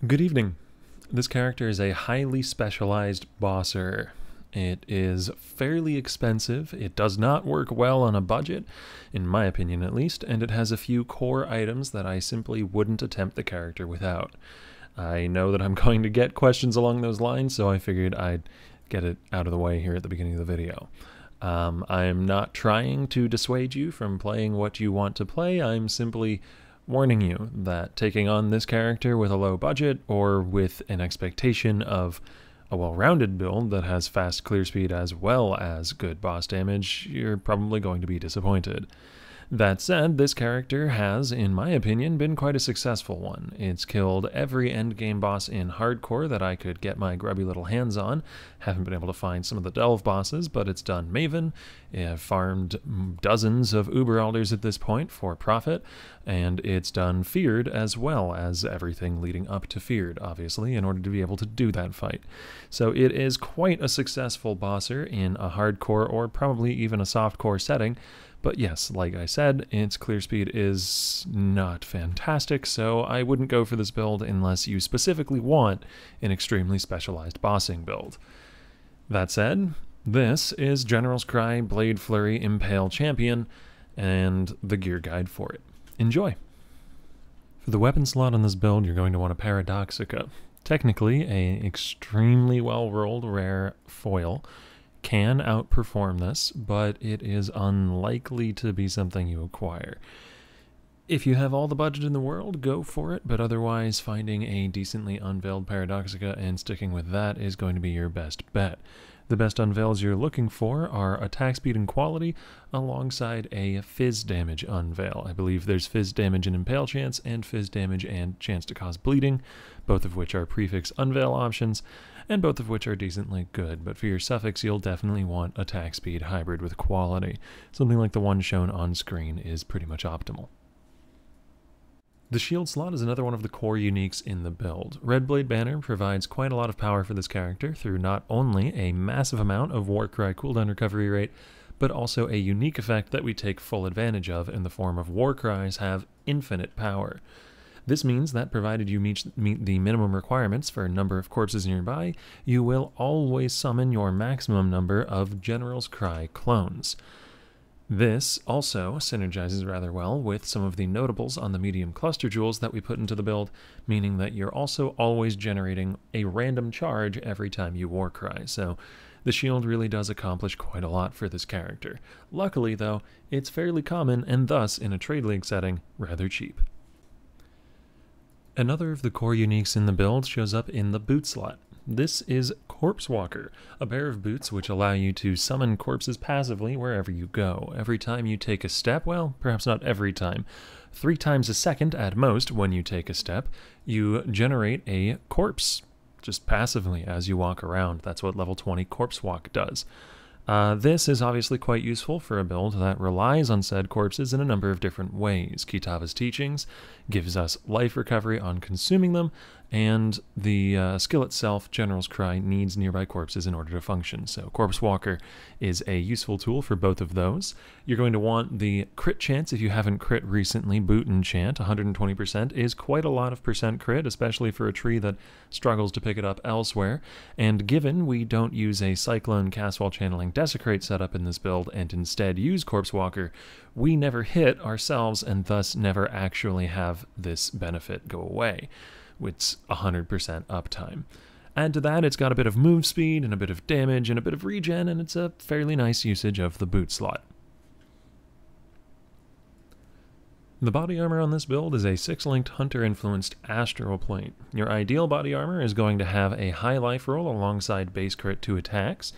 Good evening. This character is a highly specialized bosser. It is fairly expensive, it does not work well on a budget, in my opinion at least, and it has a few core items that I simply wouldn't attempt the character without. I know that I'm going to get questions along those lines, so I figured I'd get it out of the way here at the beginning of the video. I'm not trying to dissuade you from playing what you want to play, I'm simply warning you that taking on this character with a low budget or with an expectation of a well-rounded build that has fast clear speed as well as good boss damage, you're probably going to be disappointed. That said, this character has, in my opinion, been quite a successful one. It's killed every endgame boss in hardcore that I could get my grubby little hands on. Haven't been able to find some of the delve bosses, but it's done Maven. I've farmed dozens of Uber Elders at this point for profit, and it's done Feared as well as everything leading up to Feared, obviously, in order to be able to do that fight. So it is quite a successful bosser in a hardcore or probably even a softcore setting. But yes, like I said, its clear speed is not fantastic, so I wouldn't go for this build unless you specifically want an extremely specialized bossing build. That said, this is General's Cry Blade Flurry Impale Champion, and the gear guide for it. Enjoy! For the weapon slot on this build, you're going to want a Paradoxica. Technically, an extremely well-rolled rare foil can outperform this, but it is unlikely to be something you acquire. If you have all the budget in the world, go for it, but otherwise finding a decently unveiled Paradoxica and sticking with that is going to be your best bet. The best unveils you're looking for are attack speed and quality alongside a fizz damage unveil. I believe there's fizz damage and impale chance and fizz damage and chance to cause bleeding, both of which are prefix unveil options, and both of which are decently good. But for your suffix, you'll definitely want attack speed hybrid with quality. Something like the one shown on screen is pretty much optimal. The shield slot is another one of the core uniques in the build. Red Blade Banner provides quite a lot of power for this character through not only a massive amount of Warcry cooldown recovery rate, but also a unique effect that we take full advantage of in the form of Warcries have infinite power. This means that provided you meet the minimum requirements for a number of corpses nearby, you will always summon your maximum number of General's Cry clones. This also synergizes rather well with some of the notables on the medium cluster jewels that we put into the build, meaning that you're also always generating a random charge every time you Warcry, so the shield really does accomplish quite a lot for this character. Luckily, though, it's fairly common and thus, in a trade league setting, rather cheap. Another of the core uniques in the build shows up in the boot slot. This is Corpse Walker, a pair of boots which allow you to summon corpses passively wherever you go. Every time you take a step, well, perhaps not every time, 3 times a second at most when you take a step, you generate a corpse, just passively as you walk around. That's what level 20 Corpse Walk does. This is obviously quite useful for a build that relies on said corpses in a number of different ways. Kitava's teachings gives us life recovery on consuming them, and the skill itself, General's Cry, needs nearby corpses in order to function. So Corpse Walker is a useful tool for both of those. You're going to want the crit chance if you haven't crit recently. Boot Enchant, 120% is quite a lot of percent crit, especially for a tree that struggles to pick it up elsewhere. And given we don't use a Cyclone Castwall Channeling Desecrate setup in this build and instead use Corpse Walker, we never hit ourselves and thus never actually have this benefit go away. It's 100% uptime. Add to that, it's got a bit of move speed and a bit of damage and a bit of regen, and it's a fairly nice usage of the boot slot. The body armor on this build is a 6-linked hunter-influenced astral plate. Your ideal body armor is going to have a high life roll alongside base crit 2 attacks.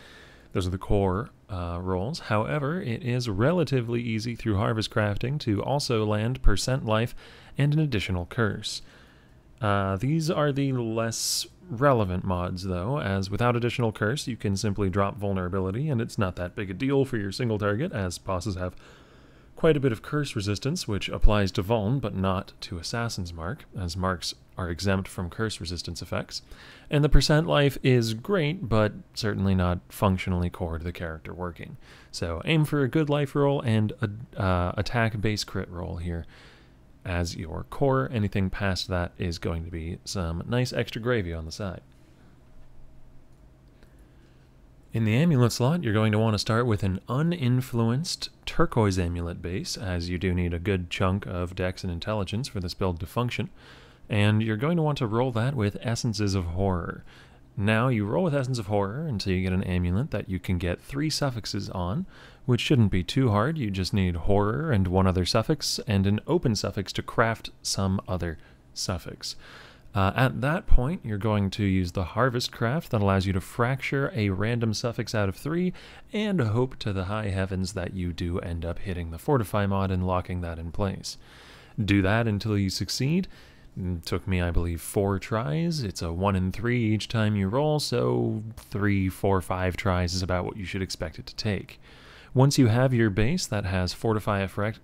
Those are the core rolls. However, it is relatively easy through harvest crafting to also land percent life and an additional curse. These are the less relevant mods, though, as without additional curse, you can simply drop vulnerability, and it's not that big a deal for your single target, as bosses have quite a bit of curse resistance, which applies to Vuln, but not to Assassin's Mark, as marks are exempt from curse resistance effects. And the percent life is great, but certainly not functionally core to the character working. So aim for a good life roll and a attack base crit roll here. as your core. Anything past that is going to be some nice extra gravy on the side. In the amulet slot, you're going to want to start with an uninfluenced turquoise amulet base, as you do need a good chunk of dex and intelligence for this build to function. And you're going to want to roll that with Essences of Horror. Now, you roll with Essence of Horror until you get an amulet that you can get 3 suffixes on, which shouldn't be too hard. You just need Horror and 1 other suffix, and an open suffix to craft some other suffix. At that point, you're going to use the Harvest Craft that allows you to fracture a random suffix out of 3, and hope to the high heavens that you do end up hitting the Fortify mod and locking that in place. Do that until you succeed. It took me, I believe, 4 tries. It's a 1 in 3 each time you roll, so 3, 4, 5 tries is about what you should expect it to take. Once you have your base that has Fortify Effect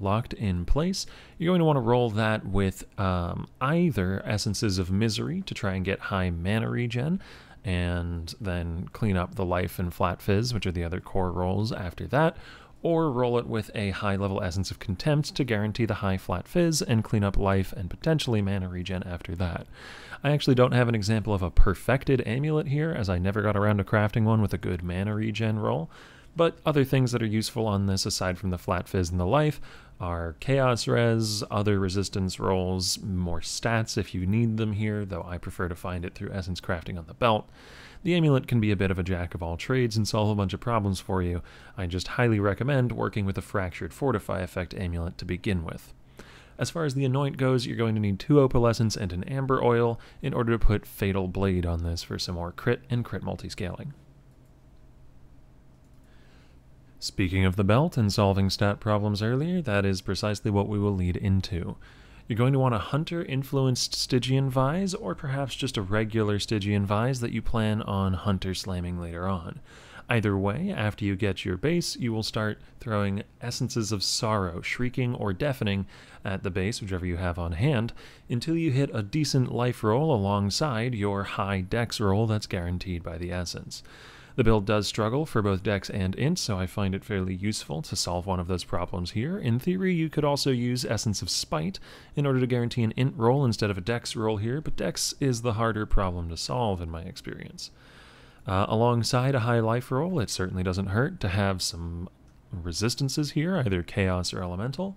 locked in place, you're going to want to roll that with either Essences of Misery to try and get high mana regen, and then clean up the Life and Flat Fizz, which are the other core rolls after that, or roll it with a high-level Essence of Contempt to guarantee the high Flat Fizz and clean up life and potentially mana regen after that. I actually don't have an example of a perfected amulet here, as I never got around to crafting one with a good mana regen roll, but other things that are useful on this aside from the Flat Fizz and the life are Chaos Res, other resistance rolls, more stats if you need them here, though I prefer to find it through Essence Crafting on the belt. The amulet can be a bit of a jack of all trades and solve a bunch of problems for you. I just highly recommend working with a Fractured Fortify Effect amulet to begin with. As far as the Anoint goes, you're going to need 2 Opalescence and an Amber Oil in order to put Fatal Blade on this for some more crit and crit multi-scaling. Speaking of the belt and solving stat problems earlier, that is precisely what we will lead into. You're going to want a Hunter-influenced Stygian Vise, or perhaps just a regular Stygian Vise that you plan on Hunter slamming later on. Either way, after you get your base, you will start throwing Essences of Sorrow, Shrieking, or Deafening at the base, whichever you have on hand, until you hit a decent life roll alongside your high dex roll that's guaranteed by the Essence. The build does struggle for both dex and int, so I find it fairly useful to solve one of those problems here. In theory, you could also use Essence of Spite in order to guarantee an int roll instead of a dex roll here, but dex is the harder problem to solve in my experience. Alongside a high life roll, it certainly doesn't hurt to have some resistances here, either chaos or elemental.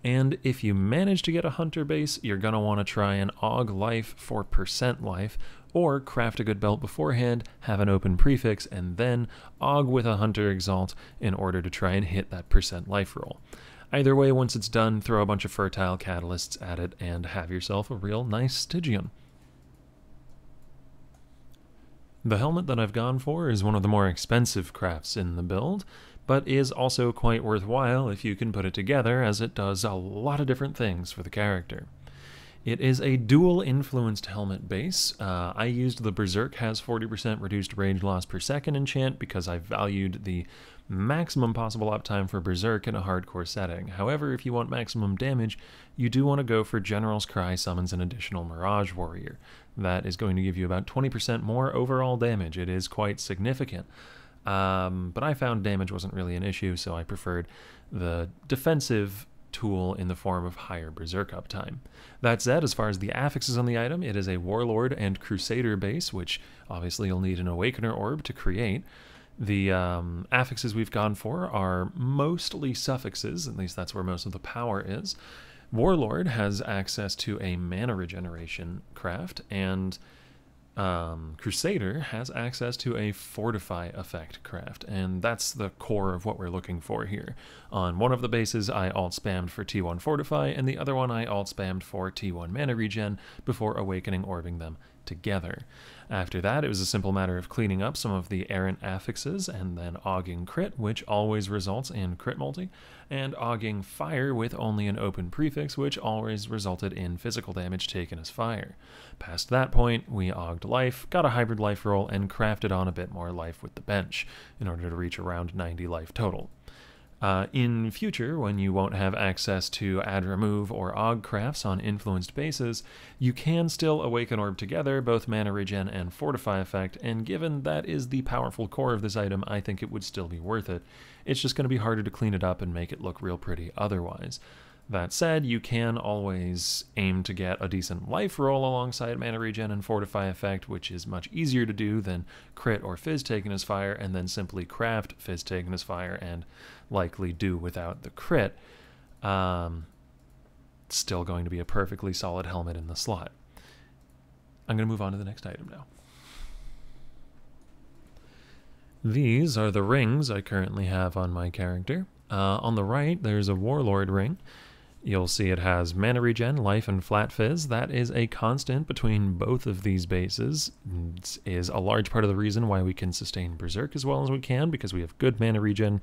And if you manage to get a hunter base, you're going to want to try and aug life for % life, or craft a good belt beforehand, have an open prefix, and then aug with a hunter exalt in order to try and hit that % life roll. Either way, once it's done, throw a bunch of fertile catalysts at it and have yourself a real nice Stygian. The helmet that I've gone for is one of the more expensive crafts in the build, but is also quite worthwhile if you can put it together, as it does a lot of different things for the character. It is a dual-influenced helmet base. I used the Berserk has 40% reduced rage loss per second enchant because I valued the maximum possible uptime for Berserk in a hardcore setting. However, if you want maximum damage, you do want to go for General's Cry summons an additional Mirage Warrior. That is going to give you about 20% more overall damage. It is quite significant. But I found damage wasn't really an issue, so I preferred the defensive tool in the form of higher Berserk uptime. That said, as far as the affixes on the item, it is a Warlord and Crusader base, which obviously you'll need an Awakener Orb to create. The affixes we've gone for are mostly suffixes, at least that's where most of the power is. Warlord has access to a mana regeneration craft, and Crusader has access to a Fortify effect craft, and that's the core of what we're looking for here. On one of the bases, I alt-spammed for T1 Fortify, and the other one I alt-spammed for T1 mana regen before Awakening Orbing them together. After that, it was a simple matter of cleaning up some of the errant affixes and then auging crit, which always results in crit multi, and auging fire with only an open prefix, which always resulted in physical damage taken as fire. Past that point, we auged life, got a hybrid life roll, and crafted on a bit more life with the bench in order to reach around 90 life total. In future, when you won't have access to add remove or aug crafts on influenced bases, you can still awaken orb together, both mana regen and fortify effect, and given that is the powerful core of this item, I think it would still be worth it. It's just going to be harder to clean it up and make it look real pretty otherwise. That said, you can always aim to get a decent life roll alongside mana regen and fortify effect, which is much easier to do than crit or fizz taken as fire, and then simply craft fizz taken as fire and likely do without the crit. Still going to be a perfectly solid helmet in the slot. I'm going to move on to the next item now. These are the rings I currently have on my character. On the right, there's a Warlord ring. You'll see it has mana regen, life, and flat fizz. That is a constant between both of these bases. It is a large part of the reason why we can sustain Berserk as well as we can, because we have good mana regen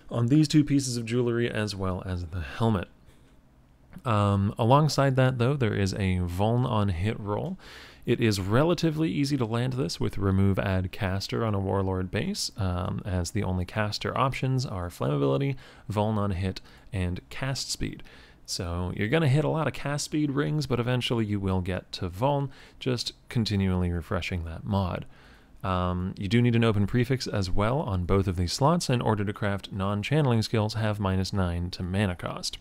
on these two pieces of jewelry as well as the helmet. Alongside that, though, there is a Vuln on hit roll. It is relatively easy to land this with remove add caster on a Warlord base, as the only caster options are flammability, Vuln on hit, and cast speed. So you're going to hit a lot of cast speed rings, but eventually you will get to Vuln, just continually refreshing that mod. You do need an open prefix as well on both of these slots in order to craft non-channeling skills have -9 to mana cost.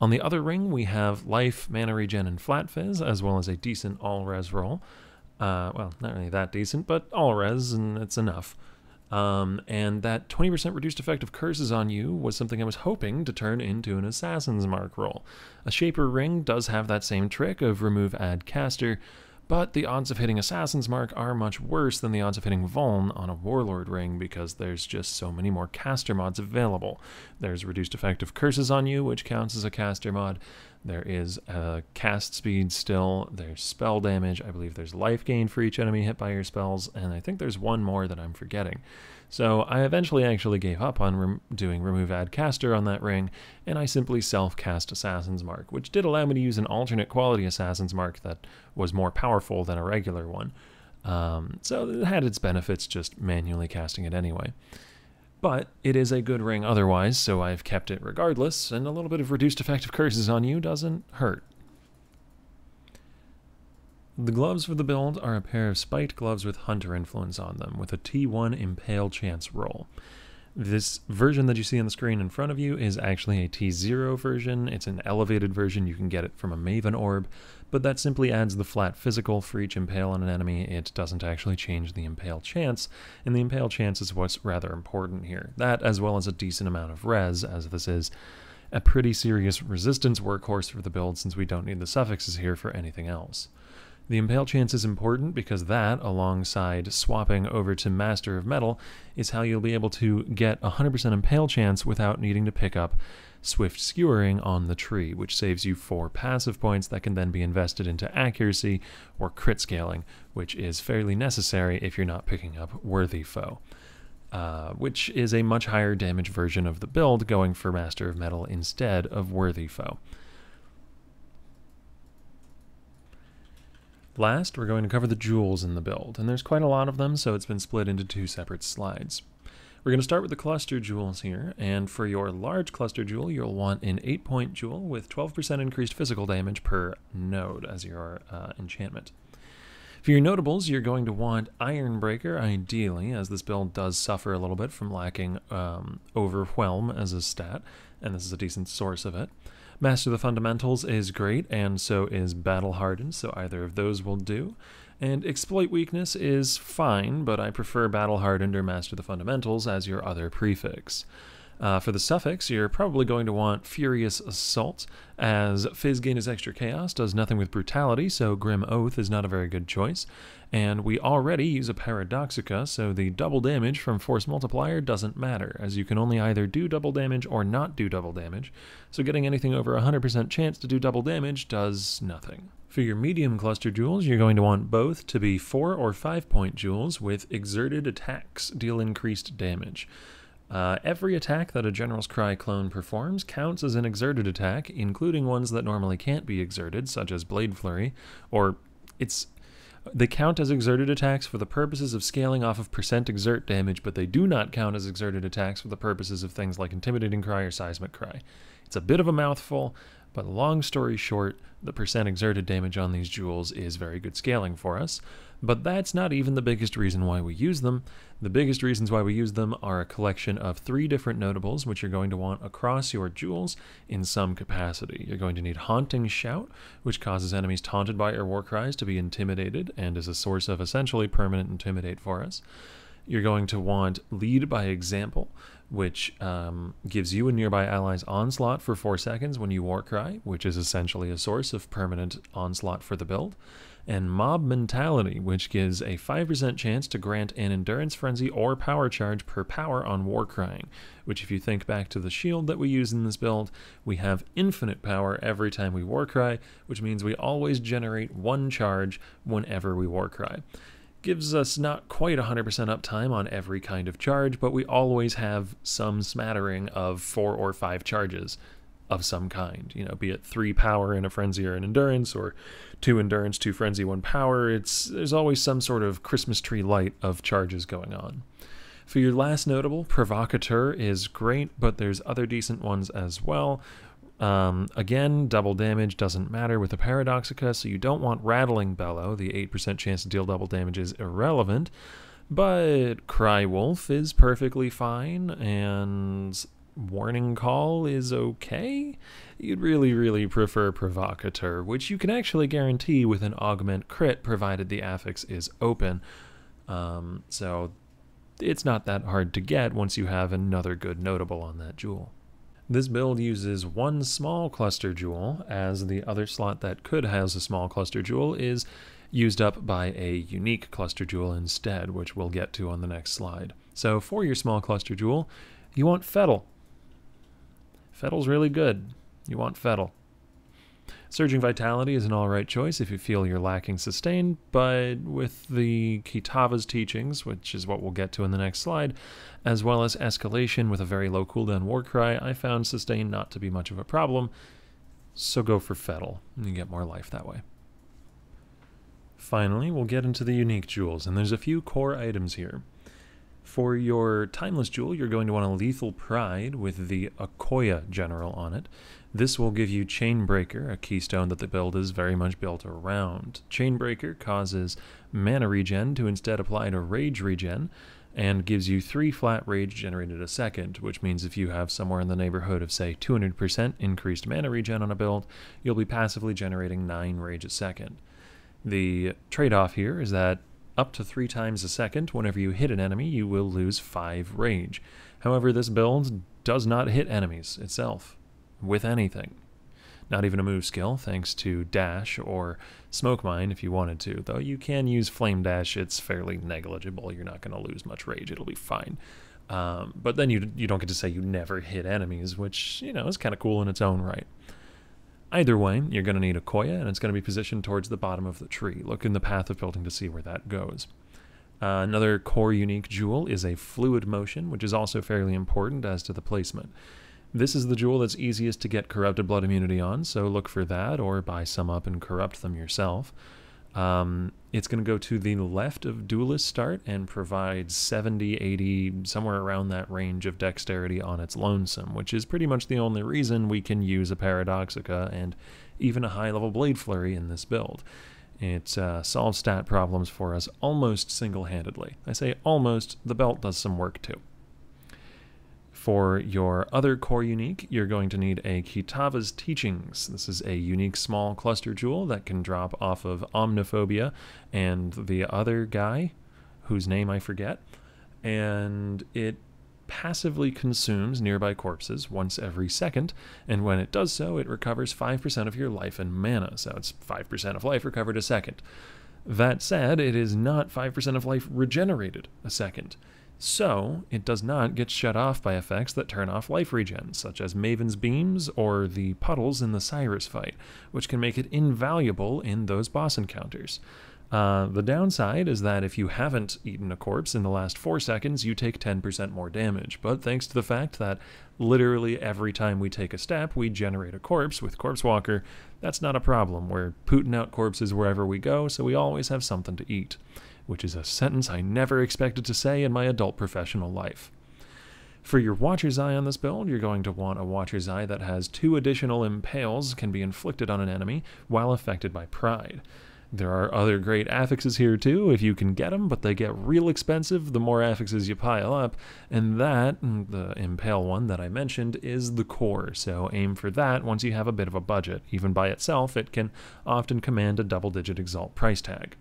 On the other ring, we have life, mana regen, and flat fizz, as well as a decent all-res roll. Well, not really that decent, but all-res, and it's enough. And that 20% reduced effect of curses on you was something I was hoping to turn into an Assassin's Mark roll. A Shaper ring does have that same trick of remove add caster, but the odds of hitting Assassin's Mark are much worse than the odds of hitting Vuln on a Warlord ring because there's just so many more caster mods available. There's reduced effect of curses on you, which counts as a caster mod. There is cast speed still. There's spell damage. I believe there's life gain for each enemy hit by your spells, and I think there's one more that I'm forgetting. So I eventually actually gave up on doing remove add caster on that ring, and I simply self-cast Assassin's Mark, which did allow me to use an alternate quality Assassin's Mark that was more powerful than a regular one. So it had its benefits just manually casting it anyway. But it is a good ring otherwise, so I've kept it regardless, and a little bit of reduced effect of curses on you doesn't hurt. The gloves for the build are a pair of spiked gloves with Hunter influence on them, with a T1 Impale chance roll. This version that you see on the screen in front of you is actually a T0 version. It's an elevated version. You can get it from a Maven orb, but that simply adds the flat physical for each Impale on an enemy. It doesn't actually change the Impale chance, and the Impale chance is what's rather important here. That, as well as a decent amount of res, as this is a pretty serious resistance workhorse for the build since we don't need the suffixes here for anything else. The Impale chance is important because that, alongside swapping over to Master of Metal, is how you'll be able to get 100% Impale chance without needing to pick up Swift Skewering on the tree, which saves you 4 passive points that can then be invested into accuracy or crit scaling, which is fairly necessary if you're not picking up Worthy Foe, which is a much higher damage version of the build, going for Master of Metal instead of Worthy Foe. Last, we're going to cover the jewels in the build, and there's quite a lot of them, so it's been split into 2 separate slides. We're going to start with the cluster jewels here, and for your large cluster jewel, you'll want an 8-point jewel with 12% increased physical damage per node as your enchantment. For your notables, you're going to want Ironbreaker, ideally, as this build does suffer a little bit from lacking Overwhelm as a stat, and this is a decent source of it. Master the Fundamentals is great, and so is Battle Hardened, so either of those will do. And Exploit Weakness is fine, but I prefer Battle Hardened or Master the Fundamentals as your other prefix. For the suffix, you're probably going to want Furious Assault, as Fizz gain is extra chaos, does nothing with brutality, so Grim Oath is not a very good choice. And we already use a Paradoxica, so the double damage from Force Multiplier doesn't matter, as you can only either do double damage or not do double damage, so getting anything over 100% chance to do double damage does nothing. For your medium cluster jewels, you're going to want both to be 4 or 5-point jewels with Exerted Attacks, deal increased damage. Every attack that a General's Cry clone performs counts as an exerted attack, including ones that normally can't be exerted, such as Blade Flurry, or they count as exerted attacks for the purposes of scaling off of percent exert damage, but they do not count as exerted attacks for the purposes of things like Intimidating Cry or Seismic Cry. It's a bit of a mouthful, But long story short, the percent exerted damage on these jewels is very good scaling for us. But that's not even the biggest reason why we use them. The biggest reasons why we use them are a collection of 3 different notables, which you're going to want across your jewels in some capacity. You're going to need Haunting Shout, which causes enemies taunted by our war cries to be intimidated and is a source of essentially permanent intimidate for us. You're going to want Lead by Example, which gives you and nearby allies onslaught for 4 seconds when you war cry, which is essentially a source of permanent onslaught for the build. And Mob Mentality, which gives a 5% chance to grant an Endurance Frenzy or Power Charge per power on war crying, which if you think back to the shield that we use in this build, we have infinite power every time we war cry, which means we always generate 1 charge whenever we war cry. Gives us not quite 100% uptime on every kind of charge, but we always have some smattering of 4 or 5 charges of some kind, you know, be it 3 power in a frenzy or an endurance, or 2 endurance, 2 frenzy, 1 power. There's always some sort of Christmas tree light of charges going on. For your last notable, Provocateur is great, but there's other decent ones as well. Again, double damage doesn't matter with the Paradoxica, so you don't want Rattling Bellow. The 8% chance to deal double damage is irrelevant, but Cry Wolf is perfectly fine, and Warning Call is okay. You'd really prefer Provocateur, which you can actually guarantee with an augment crit provided the affix is open. So it's not that hard to get once you have another good notable on that jewel. This build uses 1 small cluster jewel, as the other slot that could house a small cluster jewel is used up by a unique cluster jewel instead, which we'll get to on the next slide. So for your small cluster jewel, you want Fettle. Fettle's really good. You want Fettle. Surging Vitality is an alright choice if you feel you're lacking Sustain, but with the Kitava's teachings, which is what we'll get to in the next slide, as well as Escalation with a very low cooldown Warcry, I found Sustain not to be much of a problem, so go for Fettle, and you get more life that way. Finally, we'll get into the unique jewels, and there's a few core items here. For your Timeless Jewel, you're going to want a Lethal Pride with the Okoya General on it. This will give you Chainbreaker, a keystone that the build is very much built around. Chainbreaker causes mana regen to instead apply to rage regen, and gives you 3 flat rage generated a second, which means if you have somewhere in the neighborhood of, say, 200% increased mana regen on a build, you'll be passively generating 9 rage a second. The trade-off here is that up to 3 times a second, whenever you hit an enemy, you will lose 5 rage. However, this build does not hit enemies itself with anything. Not even a move skill, thanks to Dash or Smoke Mine if you wanted to. Though you can use Flame Dash, it's fairly negligible. You're not going to lose much rage, it'll be fine. But then you don't get to say you never hit enemies, which, you know, is kind of cool in its own right. Either way, you're going to need a Koya, and it's going to be positioned towards the bottom of the tree. Look in the path of building to see where that goes. Another core unique jewel is a Fluid Motion, which is also fairly important as to the placement. This is the jewel that's easiest to get Corrupted Blood immunity on, so look for that, or buy some up and corrupt them yourself. It's going to go to the left of Duelist Start and provide 70, 80, somewhere around that range of dexterity on its lonesome, which is pretty much the only reason we can use a Paradoxica and even a high-level Blade Flurry in this build. It solves stat problems for us almost single-handedly. I say almost, the belt does some work too. For your other core unique, you're going to need a Kitava's Teachings. This is a unique small cluster jewel that can drop off of Omniphobia and the other guy, whose name I forget, and it passively consumes nearby corpses once every second, and when it does so, it recovers 5% of your life and mana, so it's 5% of life recovered a second. That said, it is not 5% of life regenerated a second. So, it does not get shut off by effects that turn off life regen, such as Maven's Beams or the puddles in the Cyrus fight, which can make it invaluable in those boss encounters. The downside is that if you haven't eaten a corpse in the last 4 seconds, you take 10% more damage, but thanks to the fact that literally every time we take a step, we generate a corpse with Corpse Walker, that's not a problem. We're pooting out corpses wherever we go, so we always have something to eat, which is a sentence I never expected to say in my adult professional life. For your Watcher's Eye on this build, you're going to want a Watcher's Eye that has 2 additional impales can be inflicted on an enemy while affected by Pride. There are other great affixes here too, if you can get them, but they get real expensive the more affixes you pile up, and that, the impale one that I mentioned, is the core, so aim for that once you have a bit of a budget. Even by itself, it can often command a double-digit Exalt price tag.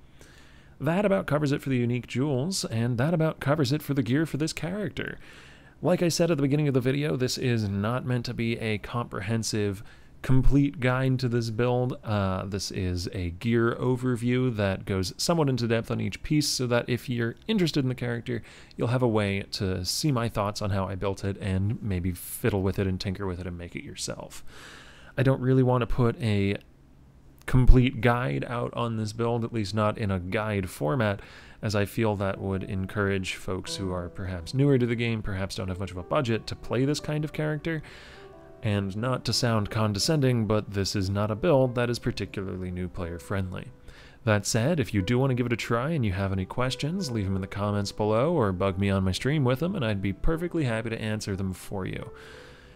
That about covers it for the unique jewels, and that about covers it for the gear for this character. Like I said at the beginning of the video, this is not meant to be a comprehensive, complete guide to this build. This is a gear overview that goes somewhat into depth on each piece so that if you're interested in the character, you'll have a way to see my thoughts on how I built it and maybe fiddle with it and tinker with it and make it yourself. I don't really want to put a complete guide out on this build, at least not in a guide format, as I feel that would encourage folks who are perhaps newer to the game, perhaps don't have much of a budget to play this kind of character. And not to sound condescending, but this is not a build that is particularly new player friendly. That said, if you do want to give it a try and you have any questions, leave them in the comments below or bug me on my stream with them and I'd be perfectly happy to answer them for you.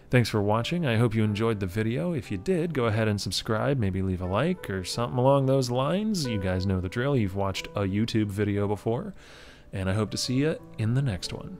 Thanks for watching. I hope you enjoyed the video. If you did, go ahead and subscribe, maybe leave a like or something along those lines. You guys know the drill. You've watched a YouTube video before, and I hope to see you in the next one.